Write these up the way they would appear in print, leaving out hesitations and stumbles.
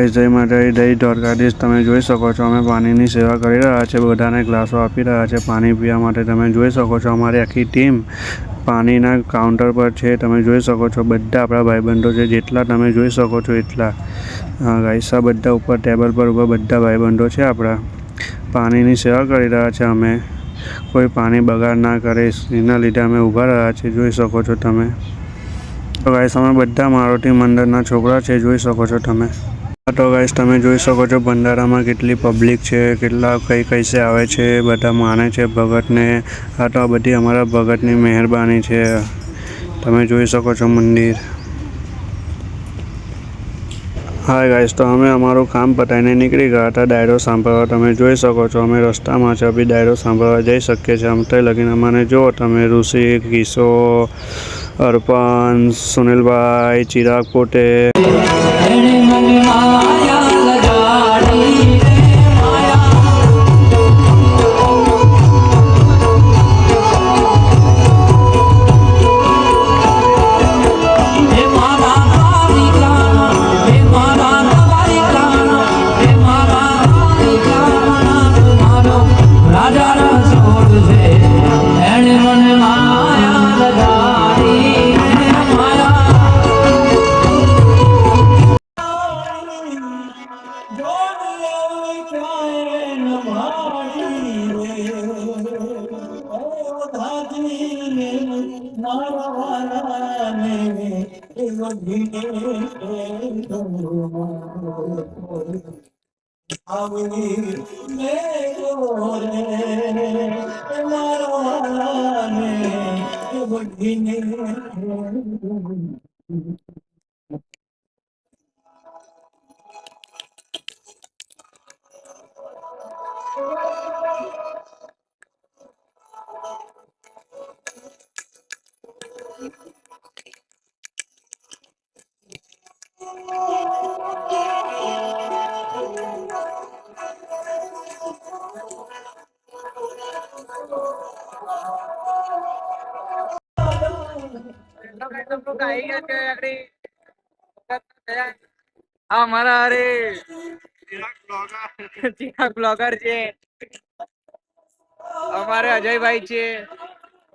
Guys જય માતાજી જય દ્વારકાધીશ। તમે જોઈ શકો છો અમે પાણીની સેવા કરી રહ્યા છે, બધાને ગ્લાસો આપી રહ્યા છે પાણી પીવા માટે। તમે જોઈ શકો છો અમારી આખી ટીમ પાણીના કાઉન્ટર પર છે। તમે જોઈ શકો છો બધા આપણા ભાઈબંધો છે, જેટલા તમે જોઈ શકો છો એટલા। ગાઈસ આ બધા ઉપર ટેબલ પર બધા ભાઈબંધો છે આપણા, પાણીની સેવા કરી રહ્યા છે અમે। કોઈ પાણી બગાડ ના કરે એના લીધે અમે ઊભા રહ્યા છે, જોઈ શકો છો તમે। તો ગાઈસ અમે બધા મારુતિ મંડળના છોકરા છે, જોઈ શકો છો તમે। તો ગાઈસ તમે જોઈ શકો છો ભંડારામાં કેટલી પબ્લિક છે, કેટલા કઈ કઈસે આવે છે, બધા માને છે ભગતને। આ તો આ બધી અમારા ભગતની મહેરબાની છે। તમે જોઈ શકો છો મંદિર। હા ગાઈસ તો અમે અમારું કામ પતાવીને નીકળી ગયા હતા ડાયરો સાંભળવા। તમે જોઈ શકો છો અમે રસ્તામાં છે, અભી ડાયરો સાંભળવા જઈ શકીએ છીએ। આમ તો લગીને મને જુઓ તમે, ઋષિ, કિશોર, અર્પણ, સુનિલભાઈ, ચિરાગ પોતે। हमारा अरे चिराग ब्लॉगर છે, અમારે અજયભાઈ છે,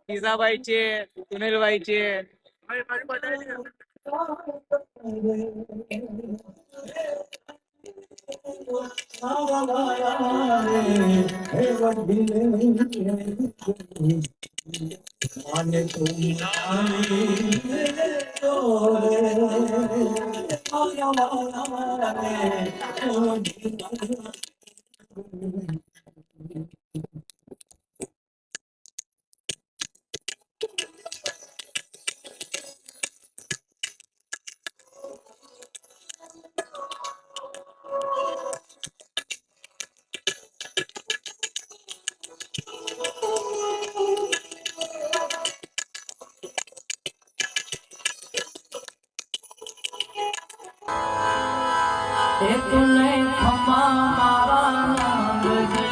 કિસાભાઈ છે, સુનિલભાઈ છે। एक नहीं खमा मारा नाम